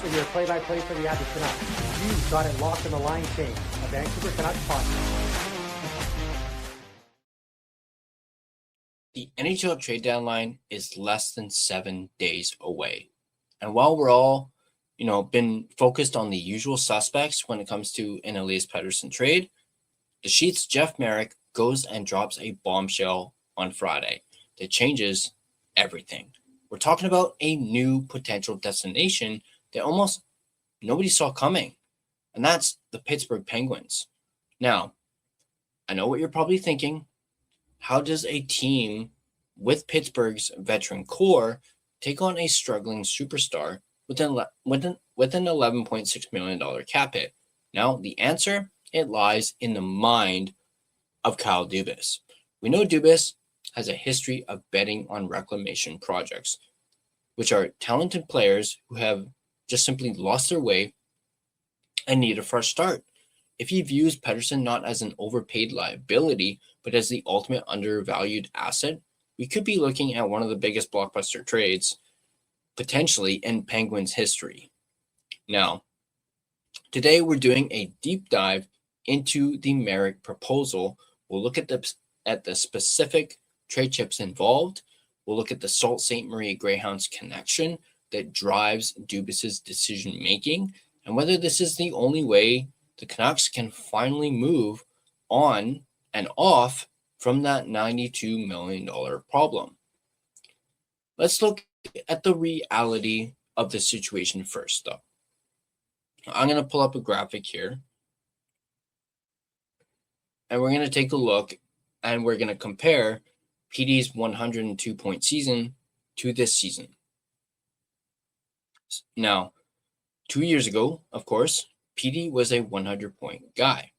with your play-by-play for the Edmonton Canucks. You've got it locked in the line change, a Vancouver Canucks podcast. The NHL trade deadline is less than 7 days away. And while we're all, been focused on the usual suspects when it comes to an Elias Pettersson trade, the Sheet's Jeff Marek goes and drops a bombshell on Friday that changes everything. We're talking about a new potential destination that almost nobody saw coming, and that's the Pittsburgh Penguins. Now, I know what you're probably thinking. How does a team with Pittsburgh's veteran core take on a struggling superstar with an $11.6 million cap hit? Now, the answer, it lies in the mind of Kyle Dubas. We know Dubas has a history of betting on reclamation projects, which are talented players who have just simply lost their way and need a fresh start. If he views Pettersson not as an overpaid liability, but as the ultimate undervalued asset, we could be looking at one of the biggest blockbuster trades potentially in Penguins history. Now, today we're doing a deep dive into the Marek proposal. We'll look at the specific trade chips involved. We'll look at the Sault Ste. Marie Greyhounds connection that drives Dubas's decision-making, and whether this is the only way the Canucks can finally move on and off from that $92 million problem. Let's look at the reality of the situation first, though. I'm going to pull up a graphic here, and we're going to take a look, and we're going to compare PD's 102-point season to this season. Now, 2 years ago, of course, PD was a 100-point guy.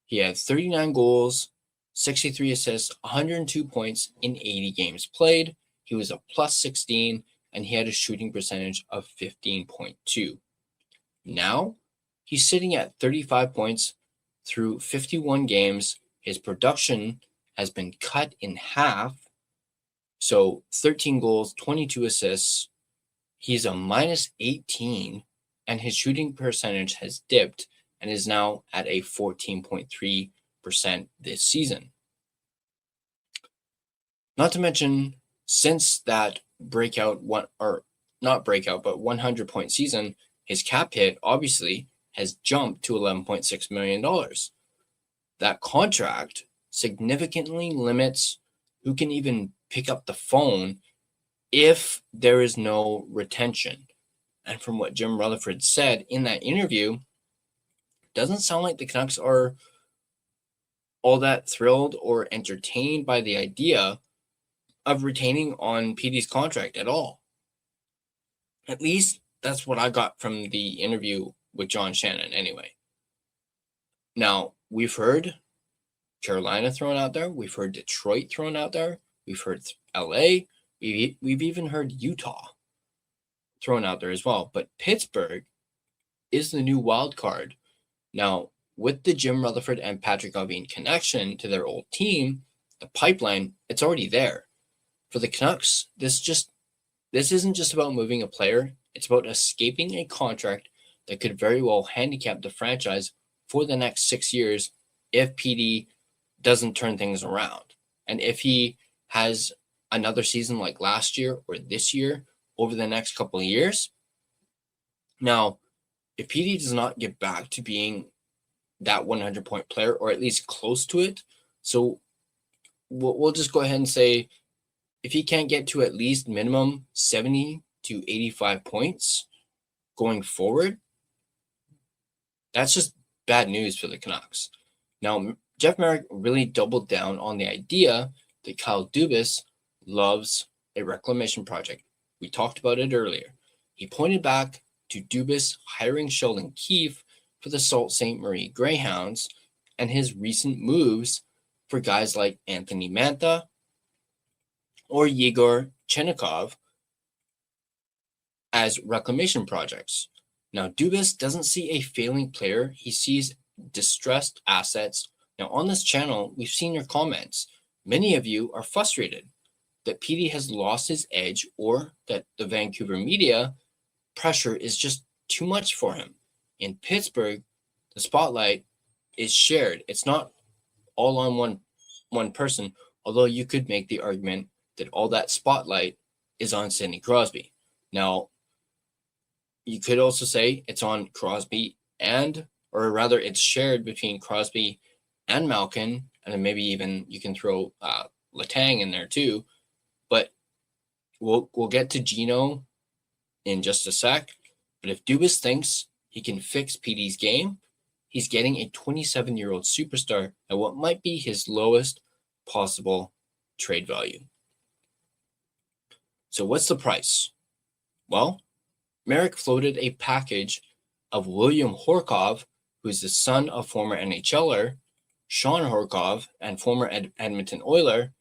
He had 39 goals, 63 assists, 102 points in 80 games played. He was a plus 16, and he had a shooting percentage of 15.2. Now, he's sitting at 35 points through 51 games. His production has been cut in half. So 13 goals, 22 assists. He's a minus 18, and his shooting percentage has dipped and is now at a 14.3% this season. Not to mention, since that 100-point season, his cap hit obviously has jumped to $11.6 million. That contract significantly limits who can even pick up the phone if there is no retention. And from what Jim Rutherford said in that interview, doesn't sound like the Canucks are all that thrilled or entertained by the idea of retaining on PD's contract at all. At least that's what I got from the interview with John Shannon anyway. Now, we've heard Carolina thrown out there. We've heard Detroit thrown out there. We've heard LA. We've even heard Utah thrown out there as well. But Pittsburgh is the new wild card. Now, with the Jim Rutherford and Patrick Allvin connection to their old team, the pipeline, it's already there. For the Canucks, this isn't just about moving a player. It's about escaping a contract that could very well handicap the franchise for the next 6 years if PD doesn't turn things around. And if he has another season like last year or this year over the next couple of years. Now, if PD does not get back to being that 100-point player, or at least close to it, so we'll just go ahead and say if he can't get to at least minimum 70 to 85 points going forward, that's just bad news for the Canucks. Now, Jeff Marek really doubled down on the idea that Kyle Dubas loves a reclamation project. We talked about it earlier. He pointed back to Dubas hiring Sheldon Keefe for the Sault Ste. Marie Greyhounds and his recent moves for guys like Anthony Mantha or Yegor Chenikov as reclamation projects. Now, Dubas doesn't see a failing player. He sees distressed assets. Now, on this channel, we've seen your comments. Many of you are frustrated that PD has lost his edge or that the Vancouver media pressure is just too much for him. In Pittsburgh, the spotlight is shared. It's not all on one person, although you could make the argument that all that spotlight is on Sidney Crosby. Now, you could also say it's on Crosby or rather it's shared between Crosby and Malkin, and then maybe even you can throw Letang in there too. But we'll get to Gino in just a sec. But if Dubas thinks he can fix PD's game, he's getting a 27-year-old superstar at what might be his lowest possible trade value. So what's the price? Well, Merrick floated a package of William Horkov, who's the son of former NHLer Sean Horkov and former Edmonton Oiler.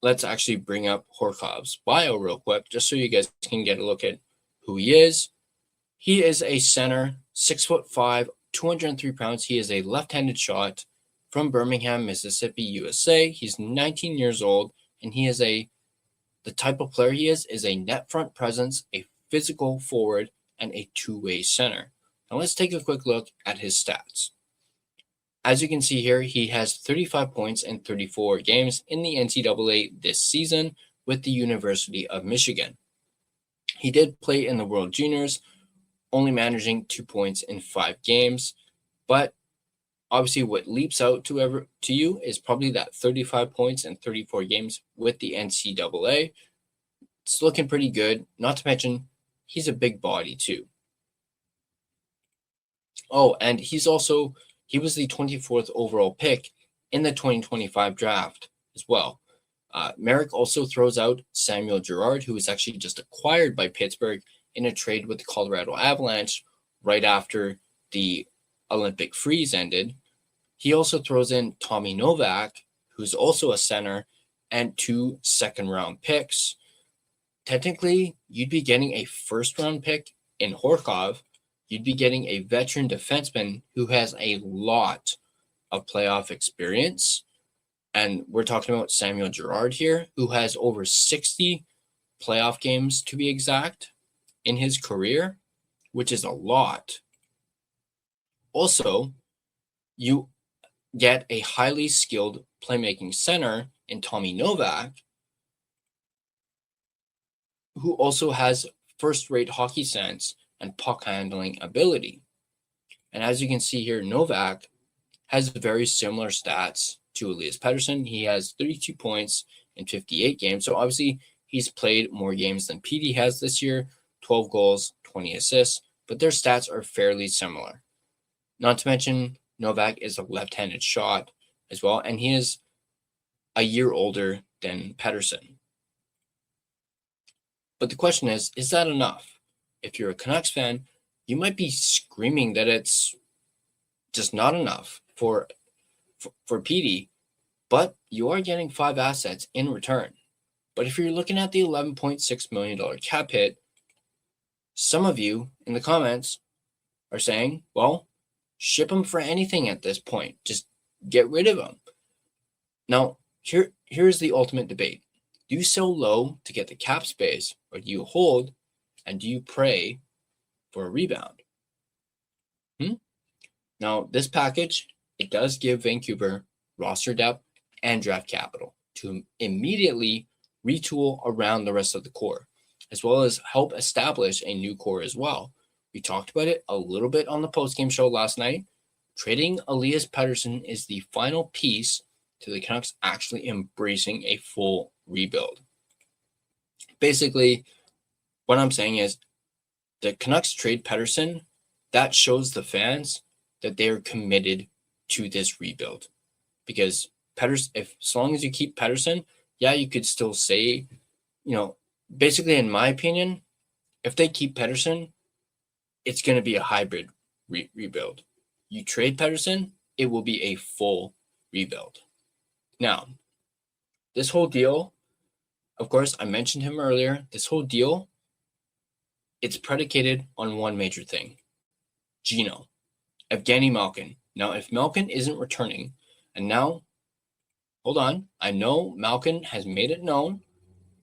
Let's actually bring up Horkov's bio real quick, just so you guys can get a look at who he is. He is a center, 6'5", 203 pounds. He is a left-handed shot from Birmingham, Mississippi, USA. He's 19 years old, and he is the type of player he is a net front presence, a physical forward, and a two-way center. Now let's take a quick look at his stats. As you can see here, he has 35 points in 34 games in the NCAA this season with the University of Michigan. He did play in the World Juniors, only managing 2 points in 5 games, but obviously what leaps out to you is probably that 35 points in 34 games with the NCAA. It's looking pretty good, not to mention he's a big body too. Oh, and he was the 24th overall pick in the 2025 draft as well. Merrick also throws out Samuel Girard, who was actually just acquired by Pittsburgh in a trade with the Colorado Avalanche right after the Olympic freeze ended. He also throws in Tommy Novak, who's also a center, and 2 second-round picks. Technically, you'd be getting a first-round pick in Horkov. You'd be getting a veteran defenseman who has a lot of playoff experience. And we're talking about Samuel Girard here, who has over 60 playoff games to be exact in his career, which is a lot. Also, you get a highly skilled playmaking center in Tommy Novak, who also has first-rate hockey sense and puck handling ability. And as you can see here, Novak has very similar stats to Elias Pettersson. He has 32 points in 58 games. So obviously he's played more games than PD has this year, 12 goals, 20 assists, but their stats are fairly similar. Not to mention Novak is a left-handed shot as well, and he is a year older than Pettersson. But the question is that enough? If you're a Canucks fan, you might be screaming that it's just not enough for PD, but you are getting 5 assets in return. But if you're looking at the $11.6 million cap hit, some of you in the comments are saying, well, ship him for anything at this point. Just get rid of him. Now, here's the ultimate debate. Do you sell low to get the cap space, or do you hold and do you pray for a rebound? Now, this package, it does give Vancouver roster depth and draft capital to immediately retool around the rest of the core, as well as help establish a new core as well. We talked about it a little bit on the postgame show last night. Trading Elias Pettersson is the final piece to the Canucks actually embracing a full rebuild. Basically, what I'm saying is the Canucks trade Pettersson, that shows the fans that they are committed to this rebuild. Because as long as you keep Pettersson, yeah, you could still say, basically in my opinion, if they keep Pettersson, it's going to be a hybrid rebuild. You trade Pettersson, it will be a full rebuild. Now, this whole deal, of course, I mentioned him earlier, this whole deal, it's predicated on one major thing. Gino, Evgeny Malkin. Now, if Malkin isn't returning, and now, hold on, I know Malkin has made it known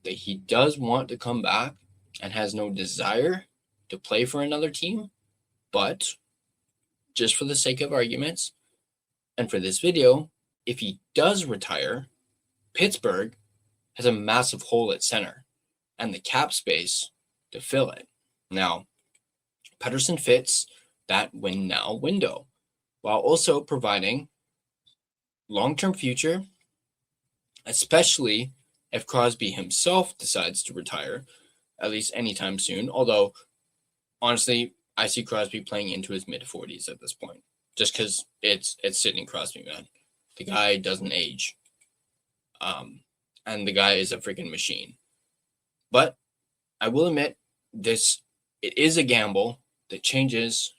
that he does want to come back and has no desire to play for another team, But just for the sake of arguments and for this video, if he does retire, Pittsburgh has a massive hole at center and the cap space to fill it. Now, Pettersson fits that win now window while also providing long-term future, especially if Crosby himself decides to retire, at least anytime soon. Although, honestly, I see Crosby playing into his mid-40s at this point, just because it's Sidney Crosby, man. The guy doesn't age, and the guy is a freaking machine. But I will admit, it is a gamble that changes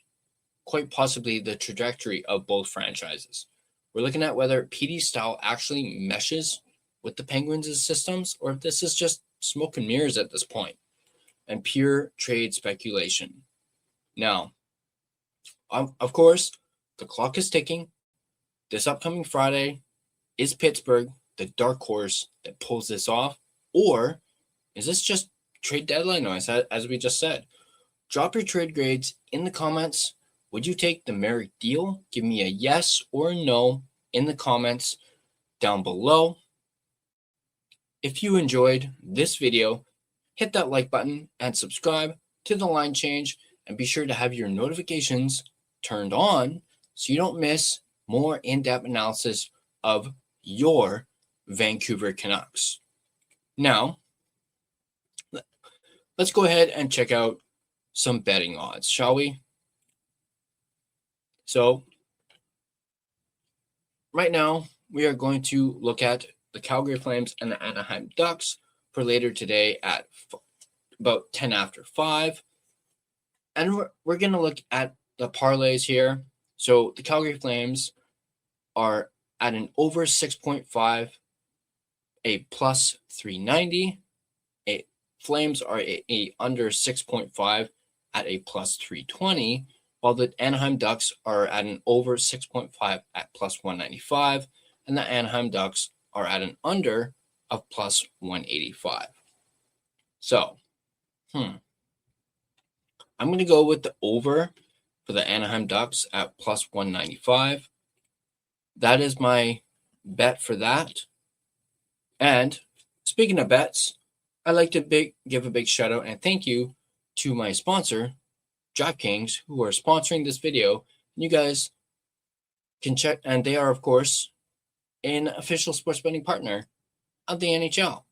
quite possibly the trajectory of both franchises. We're looking at whether PD's style actually meshes with the Penguins' systems, or if this is just smoke and mirrors at this point and pure trade speculation. Now, of course, the clock is ticking. This upcoming Friday, is Pittsburgh the dark horse that pulls this off? Or is this just trade deadline noise, as we just said? Drop your trade grades in the comments. Would you take the Merrick deal? Give me a yes or no in the comments down below. If you enjoyed this video, hit that like button and subscribe to the Line Change, and be sure to have your notifications turned on so you don't miss more in-depth analysis of your Vancouver Canucks. Now, let's go ahead and check out some betting odds, shall we? So, right now, we are going to look at the Calgary Flames and the Anaheim Ducks for later today at about 10 after 5. And we're going to look at the parlays here. So, the Calgary Flames are at an over 6.5, a plus 390. Flames are a under 6.5 at a plus 320, while the Anaheim Ducks are at an over 6.5 at plus 195, and the Anaheim Ducks are at an under of plus 185. So, I'm going to go with the over for the Anaheim Ducks at plus 195. That is my bet for that. And speaking of bets, I'd like to give a big shout out and thank you to my sponsor, DraftKings, who are sponsoring this video. You guys can check, and they are, of course, an official sports betting partner of the NHL.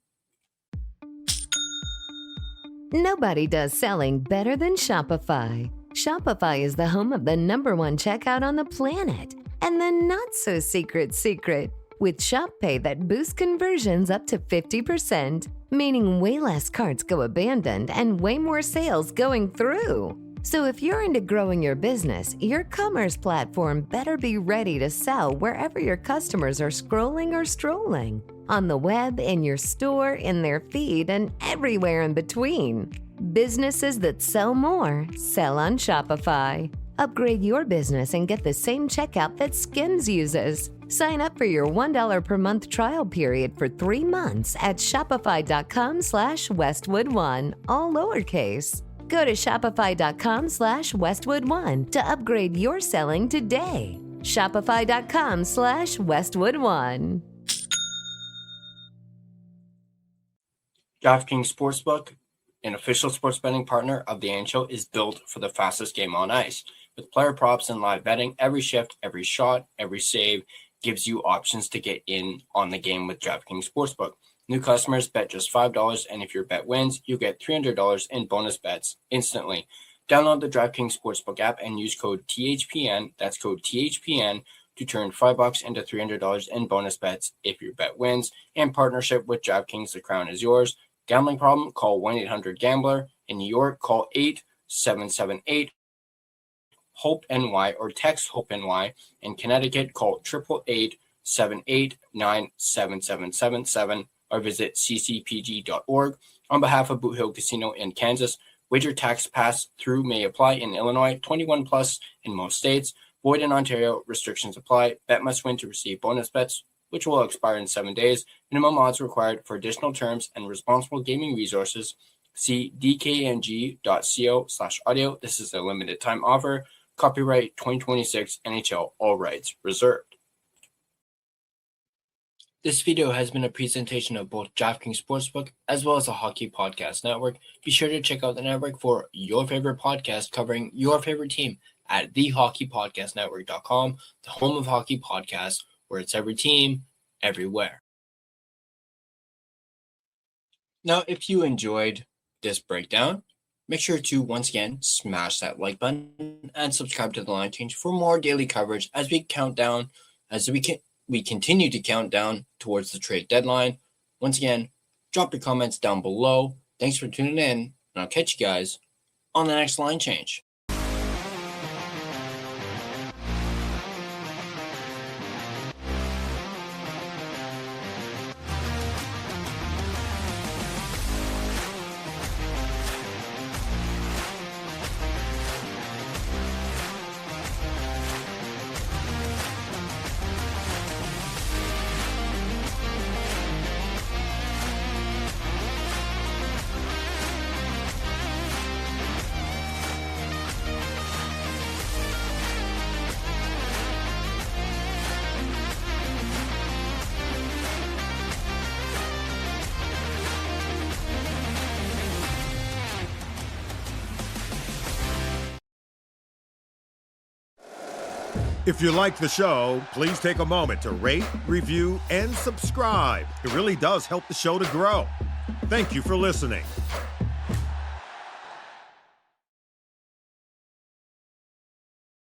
Nobody does selling better than Shopify. Shopify is the home of the #1 checkout on the planet. And the not-so-secret secret, with Shop Pay that boosts conversions up to 50%, meaning way less carts go abandoned and way more sales going through. So if you're into growing your business, your commerce platform better be ready to sell wherever your customers are scrolling or strolling. On the web, in your store, in their feed, and everywhere in between. Businesses that sell more, sell on Shopify. Upgrade your business and get the same checkout that Skims uses. Sign up for your $1 per month trial period for 3 months at shopify.com/Westwood1, all lowercase. Go to shopify.com/Westwood1 to upgrade your selling today. Shopify.com/Westwood1. DraftKings Sportsbook, an official sports betting partner of the NHL, is built for the fastest game on ice. With player props and live betting, every shift, every shot, every save gives you options to get in on the game with DraftKings Sportsbook. New customers bet just $5, and if your bet wins, you get $300 in bonus bets instantly. Download the DraftKings Sportsbook app and use code THPN, that's code THPN, to turn $5 into $300 in bonus bets if your bet wins. In partnership with DraftKings, the crown is yours. Gambling problem? Call 1-800-GAMBLER. In New York, call 877-8-HOPE-NY or text HOPE-NY. In Connecticut, call 888-789-7777 or visit ccpg.org. On behalf of Boot Hill Casino in Kansas, wager tax pass-through may apply in Illinois, 21 plus in most states. Void in Ontario, restrictions apply. Bet must win to receive bonus bets, which will expire in 7 days. Minimum odds required. For additional terms and responsible gaming resources, See dkng.co/audio. This is a limited time offer. Copyright 2026 NHL, all rights reserved. This video has been a presentation of both DraftKings Sportsbook as well as the Hockey Podcast Network. Be sure to check out the network for your favorite podcast covering your favorite team at thehockeypodcastnetwork.com, the home of hockey podcasts, where it's every team, everywhere. Now, if you enjoyed this breakdown, make sure to once again smash that like button and subscribe to the Line Change for more daily coverage as we continue to count down towards the trade deadline. Once again, drop your comments down below. Thanks for tuning in, and I'll catch you guys on the next Line Change. If you like the show, please take a moment to rate, review, and subscribe. It really does help the show to grow. Thank you for listening.